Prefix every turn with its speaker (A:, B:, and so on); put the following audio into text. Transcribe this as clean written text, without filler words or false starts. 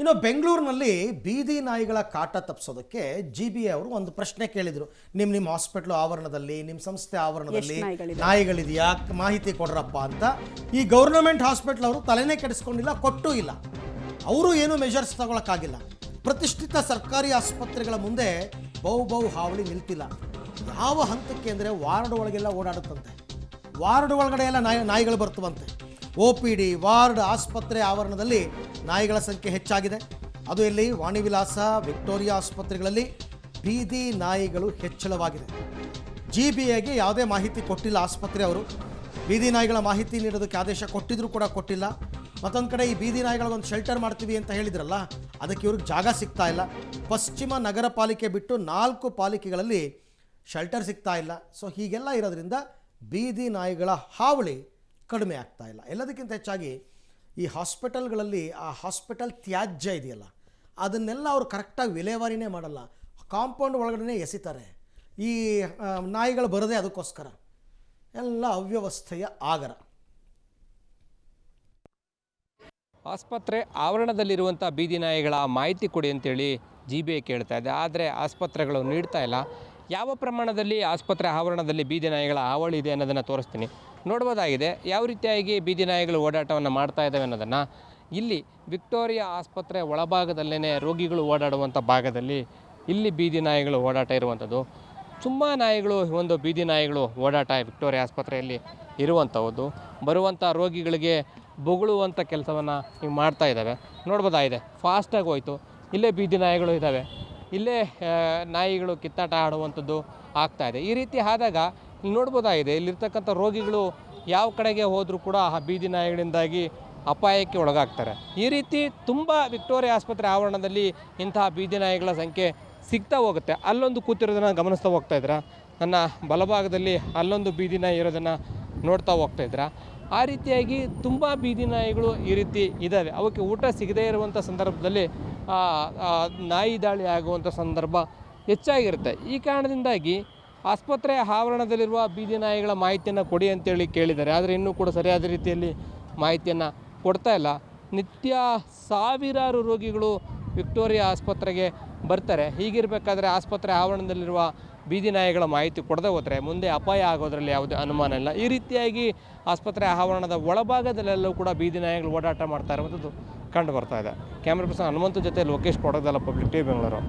A: ಇನ್ನು ಬೆಂಗಳೂರಿನಲ್ಲಿ ಬೀದಿ ನಾಯಿಗಳ ಕಾಟ ತಪ್ಪಿಸೋದಕ್ಕೆ GBA ಅವರು ಒಂದು ಪ್ರಶ್ನೆ ಕೇಳಿದರು. ನಿಮ್ಮ ಹಾಸ್ಪಿಟಲ್ ಆವರಣದಲ್ಲಿ, ನಿಮ್ಮ ಸಂಸ್ಥೆ ಆವರಣದಲ್ಲಿ ನಾಯಿಗಳಿದೆಯಾ, ಮಾಹಿತಿ ಕೊಡ್ರಪ್ಪ ಅಂತ. ಈ ಗೌರ್ನಮೆಂಟ್ ಹಾಸ್ಪಿಟಲ್ ಅವರು ತಲೆನೇ ಕೆಡಿಸ್ಕೊಂಡಿಲ್ಲ, ಕೊಟ್ಟೂ ಇಲ್ಲ. ಅವರು ಏನು ಮೆಷರ್ಸ್ ತಗೊಳಕ್ಕಾಗಿಲ್ಲ. ಪ್ರತಿಷ್ಠಿತ ಸರ್ಕಾರಿ ಆಸ್ಪತ್ರೆಗಳ ಮುಂದೆ ಬಹು ಹಾವಳಿ ನಿಲ್ತಿಲ್ಲ. ಯಾವ ಹಂತಕ್ಕೆ ಅಂದರೆ ವಾರ್ಡ್ ಒಳಗೆಲ್ಲ ಓಡಾಡುತ್ತಂತೆ. ವಾರ್ಡ್ ಒಳಗಡೆ ಎಲ್ಲ ನಾಯಿಗಳು ಬರ್ತವಂತೆ. OPD ವಾರ್ಡ್ ಆಸ್ಪತ್ರೆ ಆವರಣದಲ್ಲಿ ನಾಯಿಗಳ ಸಂಖ್ಯೆ ಹೆಚ್ಚಾಗಿದೆ. ಅದು ಇಲ್ಲಿ ವಾಣಿವಿಲಾಸ, ವಿಕ್ಟೋರಿಯಾ ಆಸ್ಪತ್ರೆಗಳಲ್ಲಿ ಬೀದಿ ನಾಯಿಗಳು ಹೆಚ್ಚಳವಾಗಿದೆ. GBAಗೆ ಯಾವುದೇ ಮಾಹಿತಿ ಕೊಟ್ಟಿಲ್ಲ ಆಸ್ಪತ್ರೆ ಅವರು. ಬೀದಿ ನಾಯಿಗಳ ಮಾಹಿತಿ ನೀಡೋದಕ್ಕೆ ಆದೇಶ ಕೊಟ್ಟಿದ್ರು ಕೂಡ ಕೊಟ್ಟಿಲ್ಲ. ಮತ್ತೊಂದು ಕಡೆ ಈ ಬೀದಿ ನಾಯಿಗಳಿಗೊಂದು ಶೆಲ್ಟರ್ ಮಾಡ್ತೀವಿ ಅಂತ ಹೇಳಿದ್ರಲ್ಲ, ಅದಕ್ಕೆ ಇವ್ರಿಗೆ ಜಾಗ ಸಿಗ್ತಾ ಇಲ್ಲ. ಪಶ್ಚಿಮ ನಗರ ಪಾಲಿಕೆ ಬಿಟ್ಟು 4 ಪಾಲಿಕೆಗಳಲ್ಲಿ ಶೆಲ್ಟರ್ ಸಿಗ್ತಾ ಇಲ್ಲ. ಸೊ ಹೀಗೆಲ್ಲ ಇರೋದ್ರಿಂದ ಬೀದಿ ನಾಯಿಗಳ ಹಾವಳಿ ಕಡಿಮೆ ಆಗ್ತಾ ಇಲ್ಲ. ಎಲ್ಲದಕ್ಕಿಂತ ಹೆಚ್ಚಾಗಿ ಈ ಹಾಸ್ಪಿಟಲ್ಗಳಲ್ಲಿ ಆ ಹಾಸ್ಪಿಟಲ್ ತ್ಯಾಜ್ಯ ಇದೆಯಲ್ಲ, ಅದನ್ನೆಲ್ಲ ಅವರು ಕರೆಕ್ಟಾಗಿ ವಿಲೇವಾರಿನೇ ಮಾಡಲ್ಲ. ಕಾಂಪೌಂಡ್ ಒಳಗಡೆ ಎಸಿತಾರೆ. ಈ ನಾಯಿಗಳು ಬರೋದೇ ಅದಕ್ಕೋಸ್ಕರ. ಎಲ್ಲ ಅವ್ಯವಸ್ಥೆಯ ಆಗರ.
B: ಆಸ್ಪತ್ರೆ ಆವರಣದಲ್ಲಿರುವಂಥ ಬೀದಿ ನಾಯಿಗಳ ಮಾಹಿತಿ ಕೊಡಿ ಅಂತೇಳಿ GBA ಕೇಳ್ತಾ ಇದೆ. ಆದರೆ ಆಸ್ಪತ್ರೆಗಳು ನೀಡ್ತಾ ಇಲ್ಲ. ಯಾವ ಪ್ರಮಾಣದಲ್ಲಿ ಆಸ್ಪತ್ರೆ ಆವರಣದಲ್ಲಿ ಬೀದಿ ನಾಯಿಗಳ ಹಾವಳಿ ಇದೆ ಅನ್ನೋದನ್ನು ತೋರಿಸ್ತೀನಿ. ನೋಡ್ಬೋದಾಗಿದೆ ಯಾವ ರೀತಿಯಾಗಿ ಬೀದಿ ನಾಯಿಗಳು ಓಡಾಟವನ್ನು ಮಾಡ್ತಾ ಇದ್ದಾವೆ ಅನ್ನೋದನ್ನು. ಇಲ್ಲಿ ವಿಕ್ಟೋರಿಯಾ ಆಸ್ಪತ್ರೆ ಒಳಭಾಗದಲ್ಲೇ ರೋಗಿಗಳು ಓಡಾಡುವಂಥ ಭಾಗದಲ್ಲಿ ಇಲ್ಲಿ ಬೀದಿ ನಾಯಿಗಳು ಓಡಾಟ ಇರುವಂಥದ್ದು. ತುಂಬ ನಾಯಿಗಳು ಒಂದು ಬೀದಿ ನಾಯಿಗಳು ಓಡಾಟ ವಿಕ್ಟೋರಿಯಾ ಆಸ್ಪತ್ರೆಯಲ್ಲಿ ಇರುವಂಥದ್ದು. ಬರುವಂಥ ರೋಗಿಗಳಿಗೆ ಬೊಗಳುವಂಥ ಕೆಲಸವನ್ನು ನೀವು ಮಾಡ್ತಾ ಇದ್ದಾವೆ. ನೋಡ್ಬೋದಾಗಿದೆ ಫಾಸ್ಟಾಗಿ ಹೋಯಿತು. ಇಲ್ಲೇ ಬೀದಿ ನಾಯಿಗಳು ಇದ್ದಾವೆ. ಇಲ್ಲೇ ನಾಯಿಗಳು ಕಿತ್ತಾಟ ಆಡುವಂಥದ್ದು ಆಗ್ತಾಯಿದೆ. ಈ ರೀತಿ ಆದಾಗ ಇಲ್ಲಿ ನೋಡ್ಬೋದಾಗಿದೆ ಇಲ್ಲಿರ್ತಕ್ಕಂಥ ರೋಗಿಗಳು ಯಾವ ಕಡೆಗೆ ಹೋದರೂ ಕೂಡ ಆ ಬೀದಿ ನಾಯಿಗಳಿಂದಾಗಿ ಅಪಾಯಕ್ಕೆ ಒಳಗಾಗ್ತಾರೆ. ಈ ರೀತಿ ತುಂಬ ವಿಕ್ಟೋರಿಯಾ ಆಸ್ಪತ್ರೆ ಆವರಣದಲ್ಲಿ ಇಂತಹ ಬೀದಿ ನಾಯಿಗಳ ಸಂಖ್ಯೆ ಸಿಗ್ತಾ ಹೋಗುತ್ತೆ. ಅಲ್ಲೊಂದು ಕೂತಿರೋದನ್ನು ಗಮನಿಸ್ತಾ ಹೋಗ್ತಾ ಇದ್ದೀರಾ. ನನ್ನ ಬಲಭಾಗದಲ್ಲಿ ಅಲ್ಲೊಂದು ಬೀದಿ ನಾಯಿ ಇರೋದನ್ನು ನೋಡ್ತಾ ಹೋಗ್ತಾ ಇದ್ದೀರಾ. ಆ ರೀತಿಯಾಗಿ ತುಂಬ ಬೀದಿ ನಾಯಿಗಳು ಈ ರೀತಿ ಇದ್ದಾವೆ. ಅವಕ್ಕೆ ಊಟ ಸಿಗದೇ ಇರುವಂಥ ಸಂದರ್ಭದಲ್ಲಿ ನಾಯಿ ದಾಳಿ ಆಗುವಂಥ ಸಂದರ್ಭ ಹೆಚ್ಚಾಗಿರುತ್ತೆ. ಈ ಕಾರಣದಿಂದಾಗಿ ಆಸ್ಪತ್ರೆ ಆವರಣದಲ್ಲಿರುವ ಬೀದಿ ನಾಯಿಗಳ ಮಾಹಿತಿಯನ್ನು ಕೊಡಿ ಅಂತೇಳಿ ಕೇಳಿದ್ದಾರೆ. ಆದರೆ ಇನ್ನೂ ಕೂಡ ಸರಿಯಾದ ರೀತಿಯಲ್ಲಿ ಮಾಹಿತಿಯನ್ನು ಕೊಡ್ತಾ ಇಲ್ಲ. ನಿತ್ಯ ಸಾವಿರಾರು ರೋಗಿಗಳು ವಿಕ್ಟೋರಿಯಾ ಆಸ್ಪತ್ರೆಗೆ ಬರ್ತಾರೆ. ಹೀಗಿರಬೇಕಾದ್ರೆ ಆಸ್ಪತ್ರೆ ಆವರಣದಲ್ಲಿರುವ ಬೀದಿ ನಾಯಿಗಳ ಮಾಹಿತಿ ಕೊಡದೆ ಹೋದರೆ ಮುಂದೆ ಅಪಾಯ ಆಗೋದ್ರಲ್ಲಿ ಯಾವುದೇ ಅನುಮಾನ ಇಲ್ಲ. ಈ ರೀತಿಯಾಗಿ ಆಸ್ಪತ್ರೆ ಆವರಣದ ಒಳಭಾಗದಲ್ಲೆಲ್ಲೂ ಕೂಡ ಬೀದಿ ನಾಯಿಗಳು ಓಡಾಟ ಮಾಡ್ತಾ ಇರುವಂಥದ್ದು ಕಂಡು ಬರ್ತಾ ಇದೆ. ಕ್ಯಾಮ್ರಾ ಪರ್ಸನ್ ಹನುಮಂತ ಜೊತೆ ಲೋಕೇಶ್ ಕೊಡೋದಲ್ಲ, ಪಬ್ಲಿಕ್ ಟಿವಿ ಬೆಂಗಳೂರು.